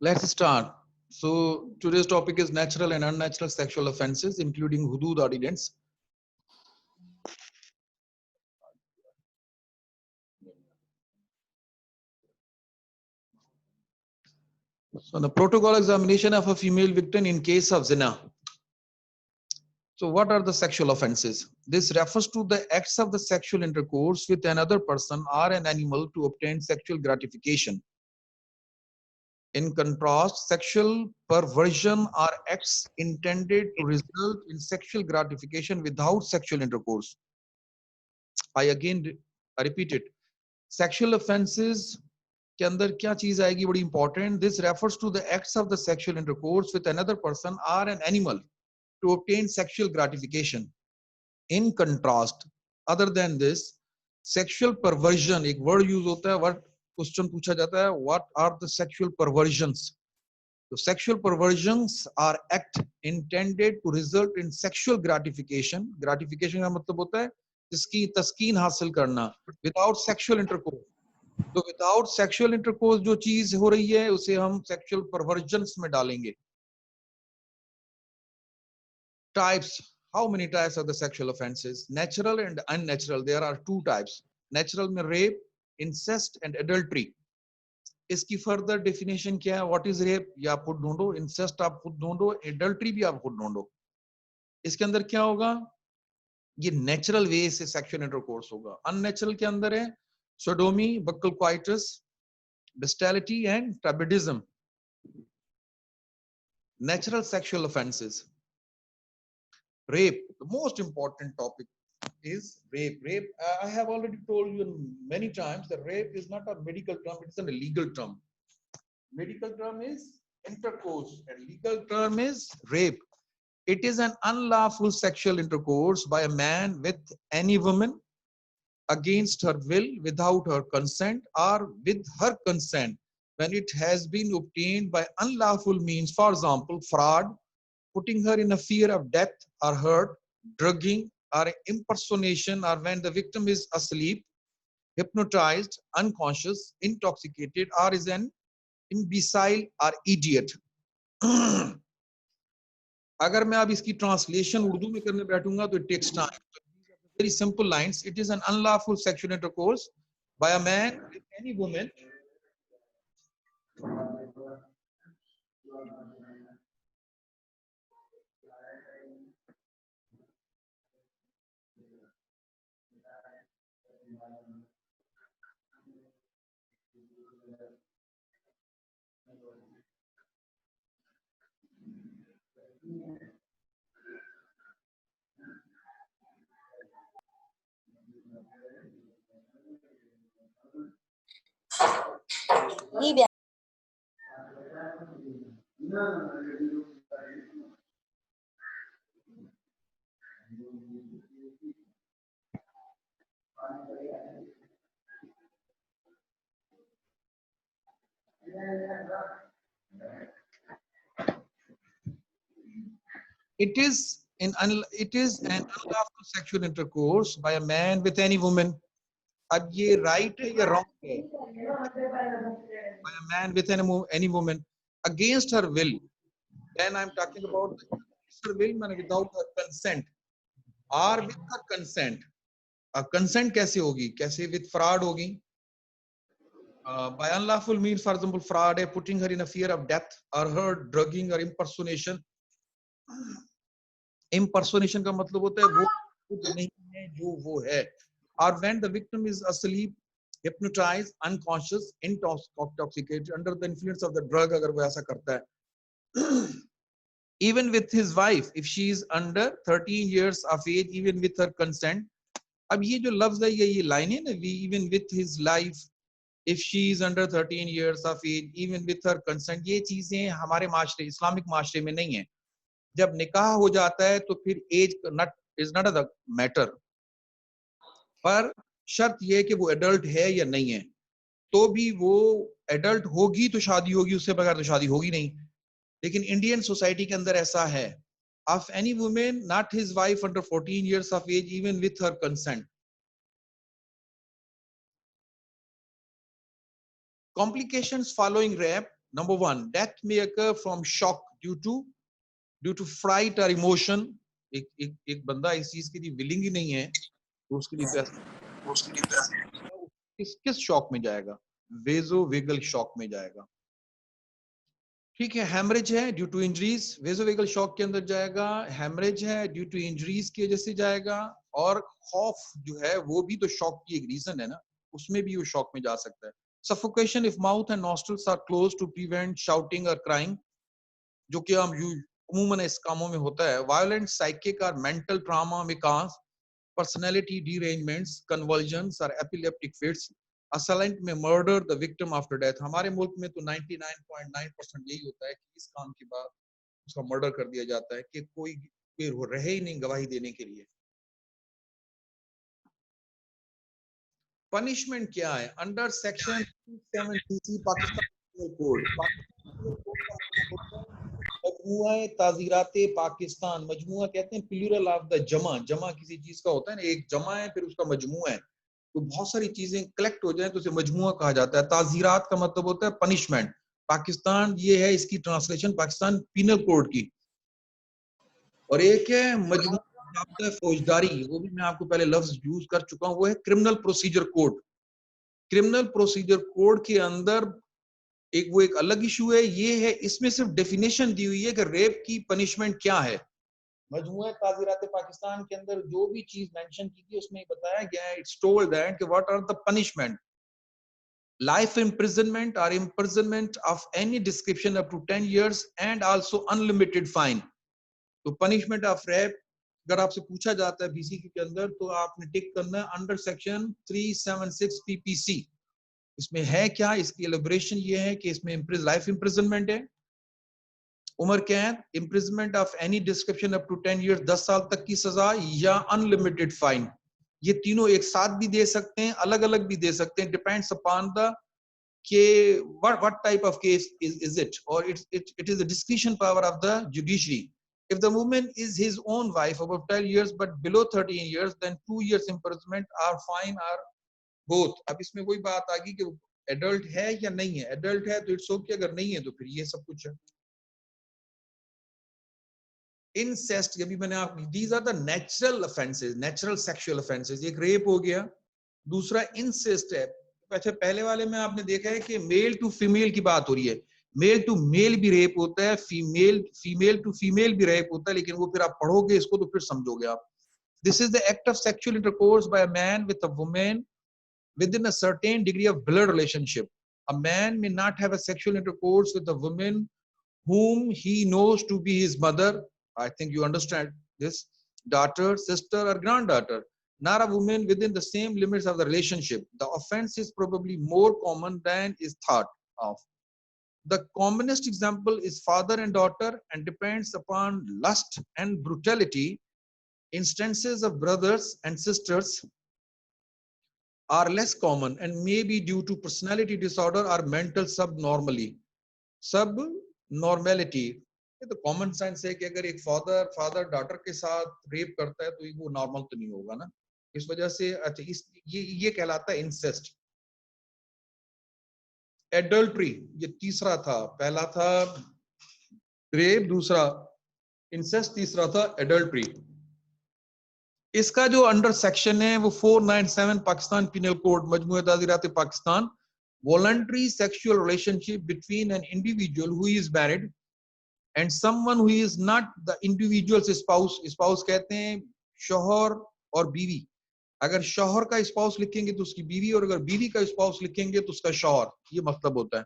Let's start. So today's topic is natural and unnatural sexual offenses, including hudud ordinance. So the protocol examination of a female victim in case of zina. So what are the sexual offenses? This refers to the acts of the sexual intercourse with another person or an animal to obtain sexual gratification. In contrast, sexual perversion are acts intended to result in sexual gratification without sexual intercourse. I repeat it. Sexual offenses के अंदर क्या चीज आएगी बड़ी important. This refers to the acts of the sexual intercourse with another person or an animal to obtain sexual gratification. In contrast, other than this, sexual perversion एक word use होता है. What question पूछा जाता है, what are the sexual perversions? So sexual perversions are act intended to result in sexual gratification. Gratification का मतलब होता है जिसकी तस्कीन हासिल करना without sexual intercourse. तो विदाउट सेक्सुअल इंटरकोर्स जो चीज हो रही है उसे हम सेक्सुअल परवर्जन्स में डालेंगे. Types. How many types of the sexual offences? Natural and unnatural. There are two types. Natural में रेप, इंसेस्ट एंड एडल्ट्री. इसकी फर्दर डेफिनेशन क्या है? व्हाट इज रेप ये आप खुद ढूंढो, इंसेस्ट आप खुद ढूंढो, एडल्ट्री भी आप खुद ढूंढो. इसके अंदर क्या होगा? ये नेचुरल वे से सेक्सुअल इंटरकोर्स होगा. अननेचुरल के अंदर है sodomy, buccal coitus, bestiality and tribadism. Natural sexual offenses. Rape, the most important topic is rape. I have already told you many times that rape is not a medical term, it is a legal term. Medical term is intercourse and legal term is rape. It is an unlawful sexual intercourse by a man with any woman against her will, without her consent, or with her consent, when it has been obtained by unlawful means. For example, fraud, putting her in a fear of death or hurt, drugging, or impersonation, or when the victim is asleep, hypnotized, unconscious, intoxicated, or is an imbecile or idiot. अगर मैं अब इसकी translation Urdu में करने बैठूंगा तो it takes time. Very simple lines. It is an unlawful sexual intercourse by a man with any woman it is an unlawful sexual intercourse by a man with any woman. अब ये right है या wrong है? By a man with any woman against her will. Then I'm talking about her will, माने without her consent or with her consent. Consent कैसे होगी? कैसे with fraud होगी? By unlawful means, for example, fraud है, putting her in a fear of death or her drugging or impersonation. Impersonation का मतलब होता है वो खुद नहीं है जो वो है. Or when the victim is asleep, hypnotized, unconscious, intoxicated, under the influence of the drug, अगर वो ऐसा करता है. Even with his wife, if she is under 13 years of age, even with her consent. अब ये जो लफ्ज है ये लाइन है ना, even with his life, if she is under 13 years of age, even with her consent, ये चीजें हमारे माशरे, इस्लामिक माशरे में नहीं है. जब निकाह हो जाता है तो फिर age is not the matter, पर शर्त यह है कि वो एडल्ट है या नहीं है. तो भी वो एडल्ट होगी तो शादी होगी, उससे बगैर तो शादी होगी नहीं. लेकिन इंडियन सोसाइटी के अंदर ऐसा है. Of any woman, not his wife under 14 years of age, even with her consent. Complications following rape. Number one, death may occur from shock due to fright or emotion. एक बंदा इस चीज के लिए विलिंग ही नहीं है तो उसके लिए किस शॉक में जाएगा? वेजोवेगल शॉक में जाएगा। ठीक है, हेमरेज है ड्यू टू इंजरीज, वेजोवेगल शॉक के अंदर जाएगा। हेमरेज है ड्यू टू इंजरीज की वजह से जाएगा। और खौफ जो है वो भी तो शॉक की एक रीजन है ना, उसमें भी वो शॉक में जा सकता है। Suffocation if mouth and nostrils are close to prevent shouting और क्राइंग, जो कि हम अमूमन इस कामों में होता है। वायलेंट साइकिक और मेंटल ट्रॉमा में काज, पर्सनैलिटी डिरेंजमेंट्स, कन्वर्जन्स और epileptic fits, assailant may murder the victim after death. हमारे मुल्क में तो 99.9% यही होता है कि इस काम के बाद उसका मर्डर कर दिया जाता है कि कोई रहे ही नहीं गवाही देने के लिए। पनिशमेंट क्या है? अंडर सेक्शन 270 पाकिस्तान कोड, मजमुआ ताजीराते पाकिस्तान, मजमुआ कहते हैं प्लूरल ऑफ द जमा, जमा किसी चीज का होता है ना, एक जमा है फिर उसका मजमुआ है, तो बहुत सारी चीजें कलेक्ट हो जाए तो उसे मजमुआ कहा जाता है। ताजीरात का मतलब होता है पनिशमेंट। पाकिस्तान ये है इसकी ट्रांसलेशन पाकिस्तान पीनल कोड की। और एक है मजमुआ फौजदारी, वो भी मैं आपको पहले लफ्ज यूज कर चुका हूं, वो है criminal procedure code. Criminal procedure code के अंदर वो एक अलग इशू है, ये है इसमें सिर्फ डेफिनेशन दी हुई है कि रेप की पनिशमेंट क्या है। मजमुआ ताज़ीरात पाकिस्तान के अंदर जो भी चीज मेंशन की थी उसमें बताया गया है, इट्स टोल्ड दैट कि what are the punishment. Life imprisonment or imprisonment of any description up to 10 years and also unlimited fine। तो पनिशमेंट ऑफ रेप अगर आपसे पूछा जाता है बीसीसी के अंदर तो आपने टिक करना है अंडर सेक्शन 376 पीपीसी। इसमें है क्या, इसकी एलिब्रेशन ये है कि इसमें लाइफ इम्प्रिजनमेंट है, उम्र कैद, imprisonment of any description up to 10 years, 10 साल तक की सजा, या अनलिमिटेड फाइन। ये तीनों एक साथ भी दे सकते हैं, अलग अलग भी दे सकते हैं, डिपेंड्स अपॉन द के what type of case is it, or it is the discretion power of the judiciary। if the woman is his own wife above 12 years but below 13 years then 2 years imprisonment or fine or both। अब इसमें वही बात आ गई कि adult है या नहीं है, एडल्ट है तो इट्स ओके, अगर नहीं है तो फिर ये सब कुछ है। इंसेस्ट, अभी मैंने आप, these are the natural offences, natural sexual offences. एक रेप हो गया, दूसरा इंसेस्ट है। अच्छा, पहले वाले में आपने देखा है कि मेल टू फीमेल की बात हो रही है, मेल टू मेल भी रेप होता है, फीमेल टू फीमेल भी रेप होता है, लेकिन वो फिर आप पढ़ोगे इसको तो फिर समझोगे आप। This is the act of sexual intercourse by a man with a woman within a certain degree of blood relationship। A man may not have a sexual intercourse with a woman whom he knows to be his mother, I think you understand this, daughter, sister or granddaughter, not a woman within the same limits of the relationship। The offense is probably more common than is thought of। The commonest example is father and daughter and depends upon lust and brutality। Instances of brothers and sisters are less common and may be due to personality disorder or mental subnormality। ये तो common sense है कि अगर एक father daughter के साथ rape करता है तो वो नॉर्मल तो नहीं होगा ना, इस वजह से। अच्छा, ये कहलाता है इंसेस्ट। एडल्ट्री ये तीसरा था, पहला था रेप, दूसरा इंसेस्ट, तीसरा था एडल्ट्री। इसका जो अंडर सेक्शन है वो 497 पाकिस्तान पिनल कोड, मजमूआ ताज़ीरात Pakistan. voluntary sexual relationship between an individual who is married and someone who is not the individual's spouse। Spouse कहते हैं शौहर और बीवी। अगर शौहर का स्पाउस लिखेंगे तो उसकी बीवी, और अगर बीवी का स्पाउस लिखेंगे तो उसका शौहर, ये मतलब होता है।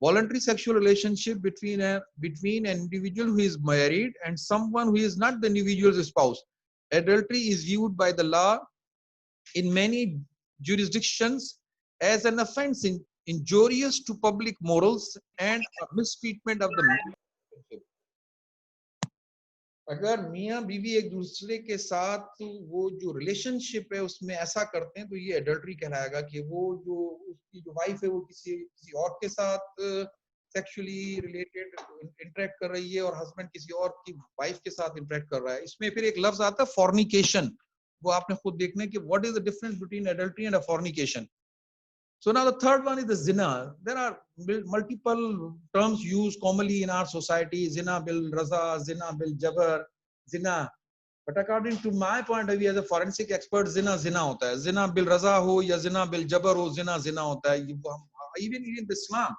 voluntary sexual relationship between an individual who is married and someone who is not the individual's spouse। Adultery is viewed by the law in many jurisdictions as an offense injurious to public morals and a mistreatment of the relationship। अगर मियाँ बीवी एक दूसरे के साथ वो जो relationship है उसमें ऐसा करते हैं तो ये एडल्ट्री कहलाएगा कि वो जो उसकी जो वाइफ है वो किसी और के साथ सेक्सुअली रिलेटेड इंटरेक्ट कर रही है और हस्बैंड किसी और की वाइफ के साथ इंटरेक्ट कर रहा है। इसमें फिर एक लफ्ज आता है फॉर्निकेशन, वो आपने खुद देखना है कि what is the difference between adultery and a fornication. So now the third one is the zina. There are multiple terms used commonly in our society: zina bil raza, zina bil jabar, zina. But according to my point of view as a forensic expert, zina zina hota hai. Zina bil raza ho ya zina bil jabar ho, zina zina hota hai. Even in Islam,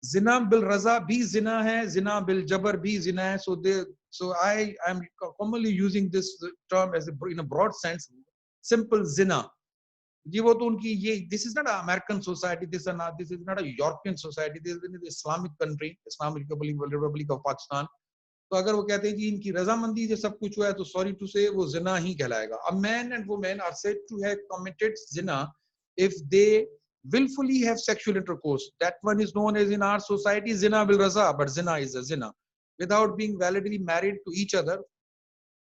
zina bil raza bhi zina hai, zina bil jabar bhi zina hai. So I am commonly using this term as in a broad sense, simple zina. ये वो तो उनकी ये this is not an American society, this is not a European society, this is an Islamic country, Islamic Republic of Pakistan. तो अगर वो कहते हैं कि इनकी रजामंदी से सब कुछ हुआ है तो sorry to say वो जिना ही कहलाएगा. A man and woman are said to have committed zina if they willfully have sexual intercourse. That one is known as in our society zina bil raza, but zina is a zina. Without being validly married to each other,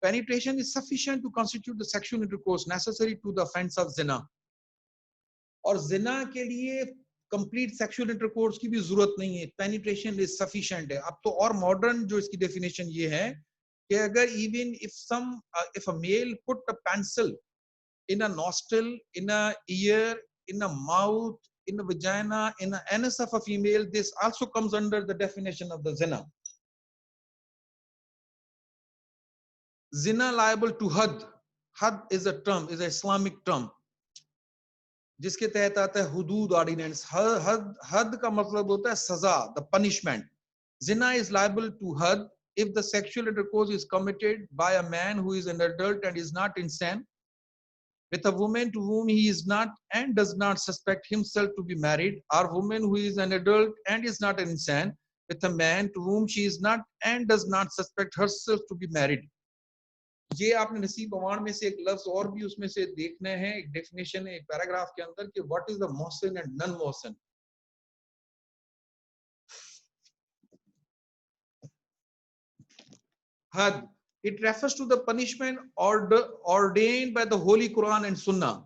penetration is sufficient to constitute the sexual intercourse necessary to the offense of zina. और जिना के लिए complete sexual intercourse की भी जरूरत नहीं है, penetration is sufficient है. अब तो और मॉडर्न जो इसकी डेफिनेशन ये है कि अगर even if a male put a pencil in a nostril, in a ear, in a mouth, in a vagina, in a anus of a female, this also comes under the definition of the जिना. जिना liable to हद. हद is a term, is a Islamic term जिसके तहत आता है हुदूद ordinance. हद का मतलब होता है सजा, द पनिशमेंट. जिना इज लायबल टू हद if the sexual intercourse is committed by a man who is an adult and is not insane with a woman to whom he is not and does not suspect himself to be married, or woman who is an adult and is not insane with a man to whom she is not and does not suspect herself to be married. ये आपने नसीब अवान में से एक लफ्ज और भी उसमें से देखने हैं, एक डेफिनेशन है एक पैराग्राफ के अंदर कि what is the Mohsin and non Mohsin. हद, it refers to the punishment ordained by the Holy Quran and Sunnah.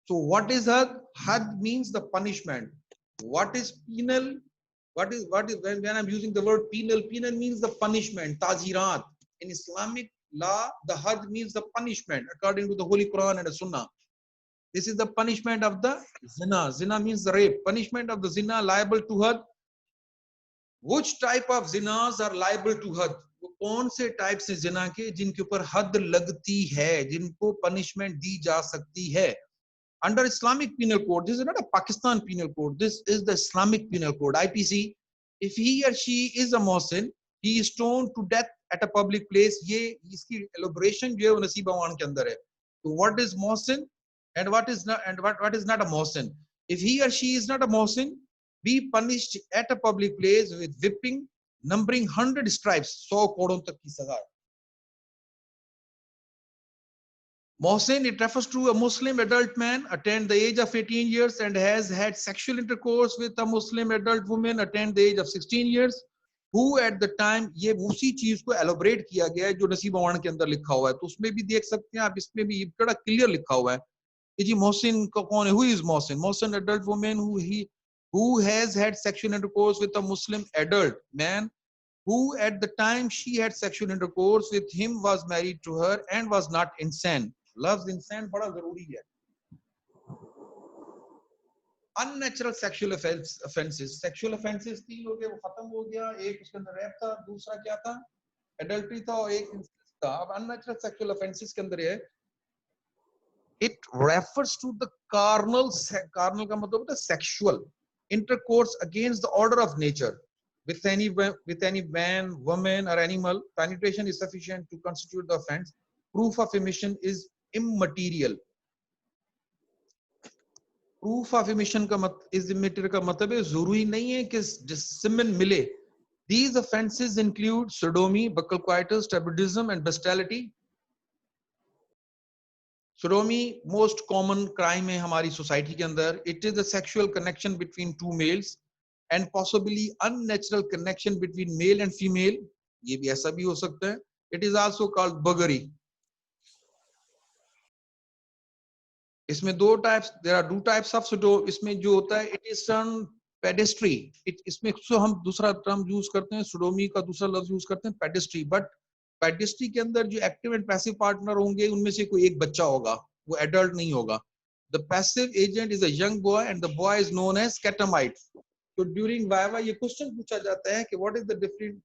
So what is had? Had means the punishment. What is penal? What is when I'm using the word penal? Penal means the punishment. Tazirat. In Islamic law, the had means the punishment according to the Holy Quran and the Sunnah. This is the punishment of the zina. Zina means the rape. Punishment of the zina liable to had. Which type of zinas are liable to had? वो कौन से type से जिना के जिनके ऊपर हद लगती है, जिनको पनिशमेंट दी जा सकती है. Under Islamic Penal Code, this is not a Pakistan Penal Code, this is the Islamic Penal Code, IPC. If he or she is a Mohsin, he is stoned to death at a public place. ये इसकी elaboration जो है वो नसीब अवान के अंदर है. So what is Mohsin and what is not a Mohsin? If he or she is not a Mohsin, be punished at a public place with whipping numbering 100 stripes, 100 कोड़ों तक की सजा. Mohsin, it refers to a Muslim adult man attained the age of 18 years and has had sexual intercourse with a Muslim adult woman attained the age of 16 years, who at the time, ये उसी चीज को elaborate किया गया है जो नसीब अवान के अंदर लिखा हुआ है. तो उसमें भी देख सकते हैं आप, इसमें भी बड़ा क्लियर लिखा हुआ है कि जी मोहसिन कौन है. Who is Mohsin? Mohsin, adult woman who has had sexual intercourse with a Muslim adult man who at the time she had sexual intercourse with him was married to her and was not insane. लफ्ज इंसान बड़ा जरूरी है. Unnatural sexual offenses. Sexual offenses तीन हो गए, वो खत्म हो गया. एक उसके अंदर रैप था, दूसरा क्या था, एडल्ट्री था, और एक इंसेस्ट था. अब unnatural sexual offenses के अंदर है, it refers to the carnal का मतलब होता है sexual intercourse against the order of nature with any man, woman or animal. Penetration is sufficient to constitute the offense. Proof of emission is immaterial. Proof of emission is immaterial का मतलब है जरूरी नहीं है कि जिसमें मिले. These offenses include sodomy, buccal coitus, tribadism and bestiality. Sodomy most common crime है हमारी society के अंदर. It is a sexual connection between two males and possibly unnatural connection between male and female. ये भी ऐसा भी हो सकता है. It is also called buggery. इसमें दो types, there are two types of sodomy. इसमें जो होता है इट इज टर्म पेडेस्ट्री. इसमें सो हम दूसरा टर्म यूज करते हैं, सोडोमी का दूसरा लफ्ज यूज करते हैं पेडेस्ट्री. बट पेडेस्ट्री के अंदर जो एक्टिव एंड पैसिव पार्टनर होंगे उनमें से कोई एक बच्चा होगा, वो एडल्ट नहीं होगा. The passive agent is a young boy and the boy is known as catamite. So during viva ये question पूछा जाता है कि what is the difference.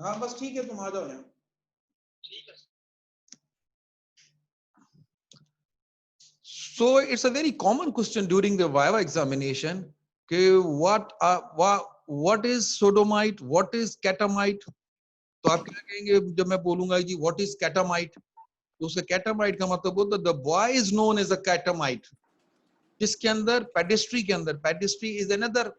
हाँ बस ठीक है तुम आ जाओ यहाँ. So it's a very common question during the viva examination. What is sodomite? What is catamite? तो आप क्या कहेंगे जब मैं बोलूंगा जी what is catamite? तो उसका catamite का मतलब होता है the boy is known as a catamite. जिसके अंदर पेडिस्ट्री के अंदर पेडिस्ट्री is another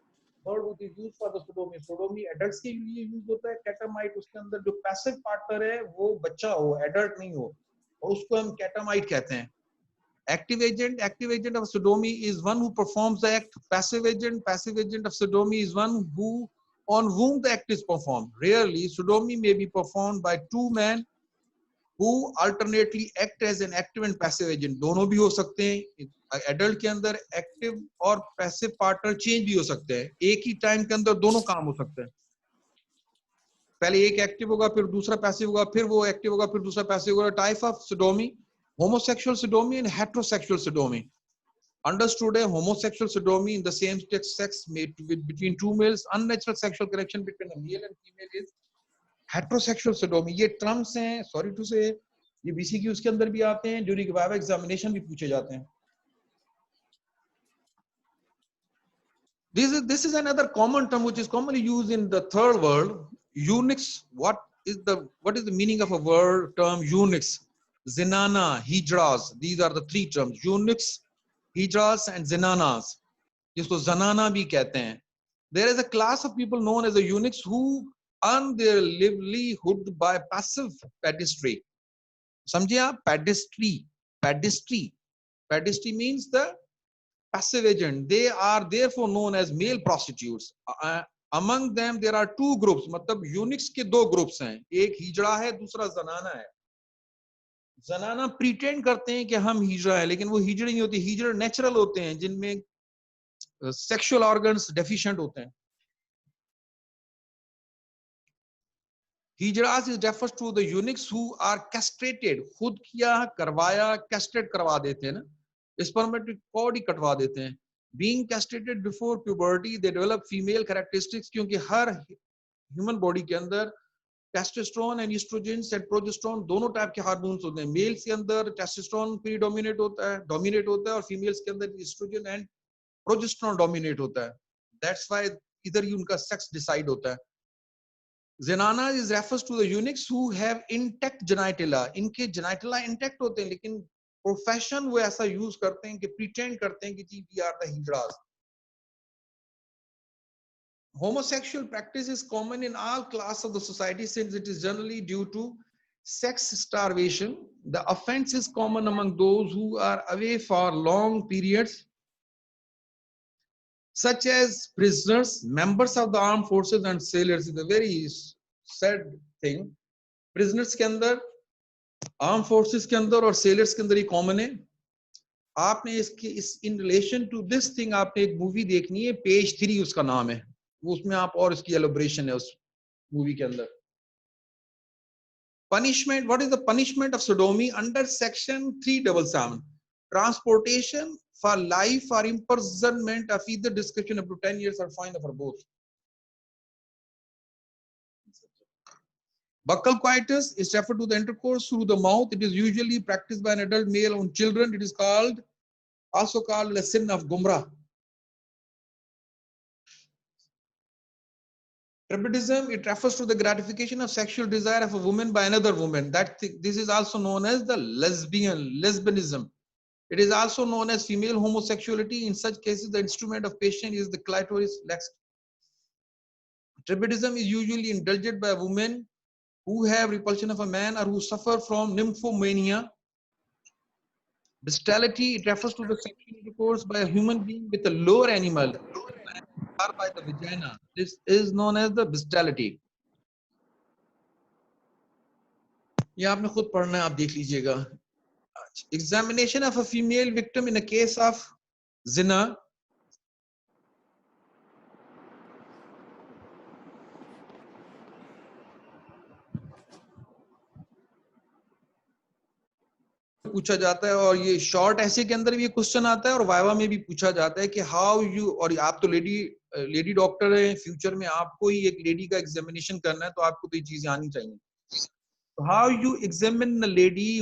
word which is used for the sodomy. Sodomy adults के लिए यूज होता है. catamite उसके अंदर जो passive partner है वो बच्चा हो, adult नहीं हो, और उसको हम catamite कहते हैं. Active agent of sodomy is one who performs the act. Passive agent of sodomy is one who on whom the act is performed. Rarely, sodomy may be performed by two men who alternately act as an active and passive agent. दोनों भी हो सकते हैं. Adult के अंदर active और passive partner change भी हो सकते हैं. एक ही टाइम के अंदर दोनों काम हो सकते हैं. पहले एक एक्टिव होगा, फिर दूसरा पैसिव होगा, फिर वो एक्टिव होगा, फिर दूसरा पैसिव होगा. Type of sodomy, homosexual sodomy and heterosexual sodomy. Understood a homosexual sodomy in the same sex made between two males. Unnatural sexual connection between a male and female is heterosexual sodomy. ये terms हैं, sorry to say, ये BCQs के अंदर भी आते हैं, during viva examination भी पूछे जाते हैं. This is another common term which is commonly used in the third world. Eunuchs. What is the meaning of a word term eunuchs? Zinana, hijras. These are the three terms: eunuchs, hijras, and zinanas. जिसको zanana भी कहते हैं. There is a class of people known as the eunuchs who earn their livelihood by passive pedistry. समझिए आप? Pedistry means the passive agent. They are therefore known as male prostitutes. Among them there are two groups. मतलब eunuchs के दो groups हैं. एक हिजड़ा है, दूसरा जनाना है. जनाना प्रीटेंड करते हैं कि हम हिजड़ा है, लेकिन वो हिजड़े नहीं होते. हिजड़े नेचुरल होते हैं जिनमें सेक्सुअल ऑर्गन्स डेफिशिएंट होते हैं. Hijras is refers to the eunuchs who are castrated. खुद किया, करवाया, कैस्ट्रेट करवा देते हैं ना, स्पर्मेटिक कॉर्ड ही कटवा देते हैं. Being castrated before puberty they develop female characteristics. क्योंकि हर ह्यूमन बॉडी के अंदर testosterone and estrogen and progesterone दोनों टाइप के हार्मोन्स होते हैं. मेल्स के अंदर टेस्टोस्टेरोन प्रीडोमिनेट होता है, और फीमेल्स के अंदर एस्ट्रोजन एंड प्रोजेस्टेरोन डोमिनेट होता है. दैट्स व्हाई इधर ही उनका सेक्स डिसाइड होता है. Zenana is refers to the eunuchs who have intact genitalia. इनके genitalia intact होते हैं, लेकिन प्रोफेशन वो ऐसा यूज करते हैं कि प्रिटेंड करते हैं कि जी we are the hijras. Homosexual practice is common in all classes of the society since it is generally due to sex starvation. The offense is common among those who are away for long periods, such as prisoners, members of the armed forces and sailors. Is a very sad thing. Prisoners के अंदर, arm forces के अंदर और sellers के अंदर ये common है. आपने इसके in relation to this thing आपने एक मूवी देखनी है, पेज 3 उसका नाम है. वो उसमें आप और इसकी एलोब्रेशन है उस मूवी के अंदर. Punishment. What is the punishment of sodomy under section 377? Transportation for life or imprisonment of either description up to 10 years or fine for both. Buccal coitus is referred to the intercourse through the mouth. It is usually practiced by an adult male on children. It is also called the sin of Gumrah. Tribadism, it refers to the gratification of sexual desire of a woman by another woman. This is also known as the lesbianism. It is also known as female homosexuality. In such cases, the instrument of passion is the clitoris. Tribadism is usually indulged by women who have repulsion of a man or who suffer from nymphomania. Bestiality, it refers to the sexual intercourse by a human being with a lower animal or by the vagina. This is known as the bestiality. ये आपने खुद पढ़ना है, आप देख लीजिएगा. Examination of a female victim in a case of zina. पूछा जाता है, और ये शॉर्ट ऐसे के अंदर भी ये क्वेश्चन आता है और वाइवा में भी पूछा जाता है कि हाउ यू, और आप तो लेडी डॉक्टर हैं, फ्यूचर में आपको ही एक लेडी का एग्जामिनेशन करना है, तो आपको तो ये चीजें आनी चाहिए. How you examine a lady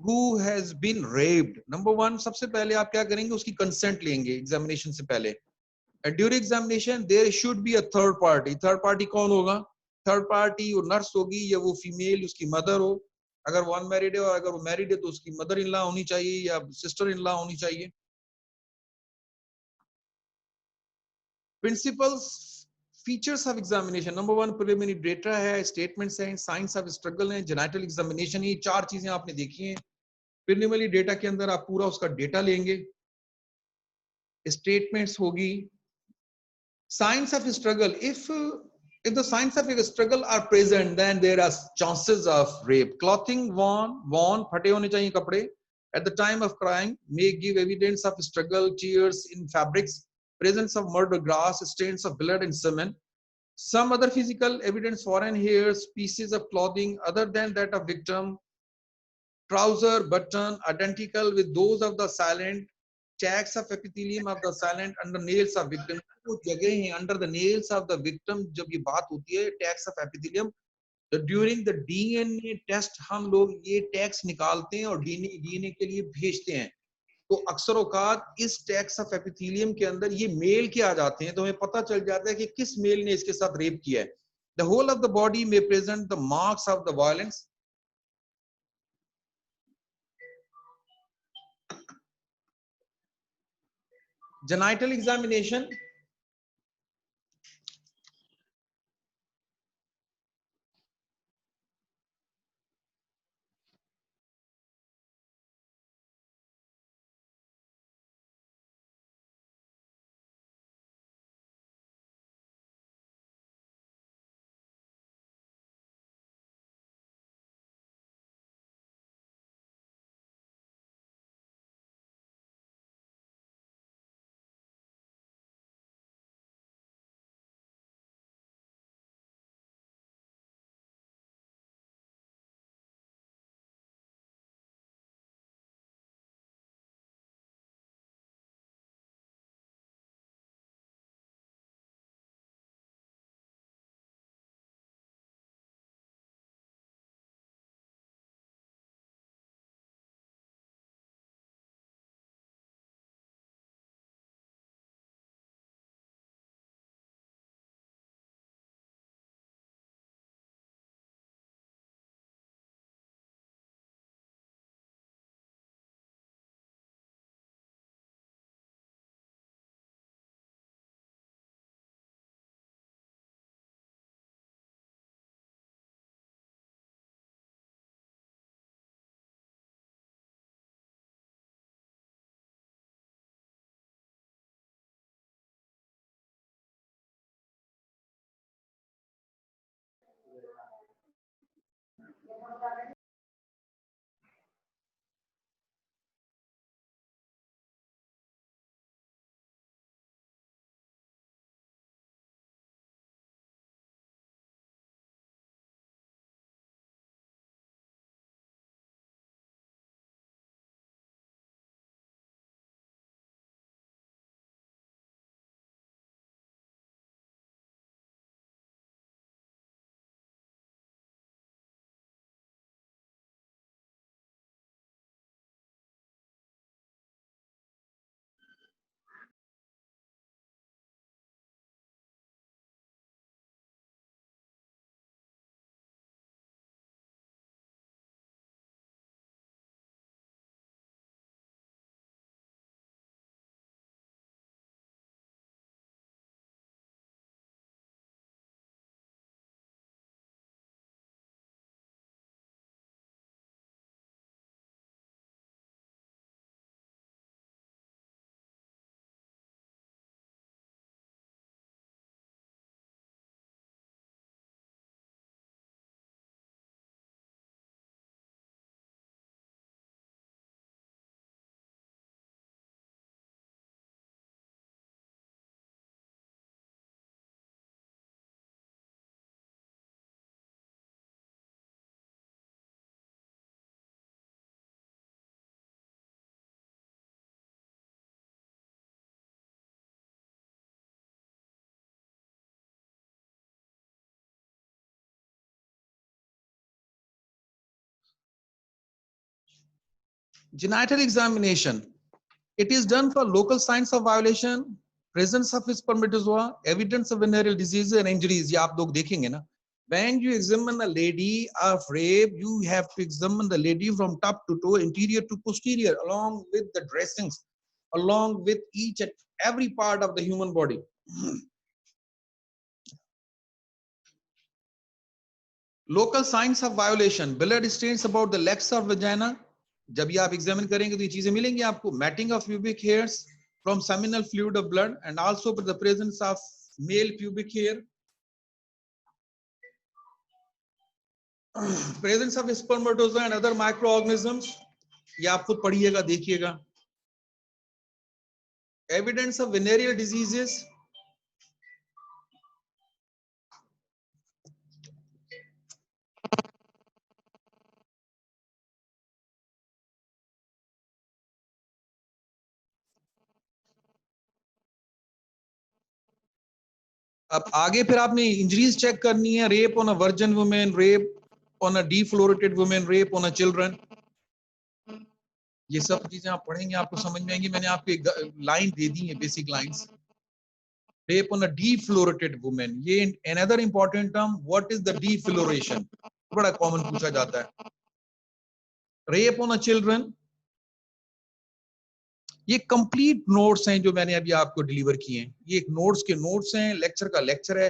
who has been raped. Number one, सबसे पहले आप क्या करेंगे, उसकी कंसेंट लेंगे एग्जामिनेशन से पहले. During examination there should be a third party. Third party कौन होगा? थर्ड पार्टी वो नर्स होगी, या वो फीमेल उसकी मदर हो. अगर वो अनमैरिड है, और अगर वो मैरिड है तो उसकी मदर इन लॉ होनी चाहिए या सिस्टर इन लॉ होनी चाहिए. Principles, features of examination. Number one, preliminary data है, स्टेटमेंट्स हैं, साइंस ऑफ स्ट्रगल है, जेनाइटल एग्जामिनेशन. ये चार चीजें आपने देखी हैं. प्रिलिमिनरी डेटा के अंदर आप पूरा उसका डेटा लेंगे, स्टेटमेंट्स होगी. Signs of struggle. If the signs of struggle are present, then there are chances of rape. Clothing worn, फटे होने चाहिए कपड़े. At the time of crime, may give evidence of struggle, tears in fabrics, presence of murder, grass, stains of blood and semen. Some other physical evidence, foreign hairs, pieces of clothing other than that of victim, trouser button identical with those of the silent, tags of epithelium of the silent under nails of victim. वो जगह हैं under the nails of the victim. जब ये बात होती है tags of epithelium, तो during the DNA test हम लोग ये टैग्स निकालते हैं और डीएनए के लिए भेजते हैं. तो अक्सर औकात इस टैग्स ऑफ एपिथेलियम के अंदर ये मेल के आ जाते हैं, तो हमें पता चल जाता है कि किस मेल ने इसके साथ रेप किया है. The whole of the body में present the marks of the violence. genital examination. Genital examination. It is done for local signs of violation, presence of spermatozoa, evidence of venereal diseases and injuries. ये आप लोग देखेंगे ना. When you examine a lady of rape, you have to examine the lady from top to toe, interior to posterior, along with the dressings, along with each and every part of the human body. Local signs of violation, blood stains about the legs or vagina. जब ये आप examine करेंगे तो ये चीजें मिलेंगी आपको. Matting of pubic hairs from seminal fluid of blood and also the presence of male pubic hair. Presence of spermatozoa and other microorganisms. ये आप खुद पढ़िएगा, देखिएगा. Evidence of venereal diseases. अब आगे फिर आपने इंजरीज चेक करनी है. Rape on a virgin women, rape on a deflowered women, rape on a children. ये सब चीजें आप पढ़ेंगे, आपको समझ में आएंगी. मैंने आपको एक लाइन दे दी है, basic lines. Rape on a deflowered women, ये another important term. What is the defloration, बड़ा कॉमन पूछा जाता है. रेप ऑन अ चिल्ड्रन, ये कंप्लीट नोट्स हैं जो मैंने अभी आपको डिलीवर किए हैं. ये एक नोट्स के नोट्स हैं, लेक्चर का लेक्चर है.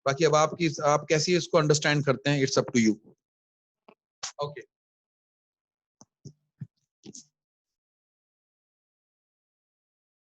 बाकी अब आप कैसे इसको अंडरस्टैंड करते हैं, it's up to you. Okay.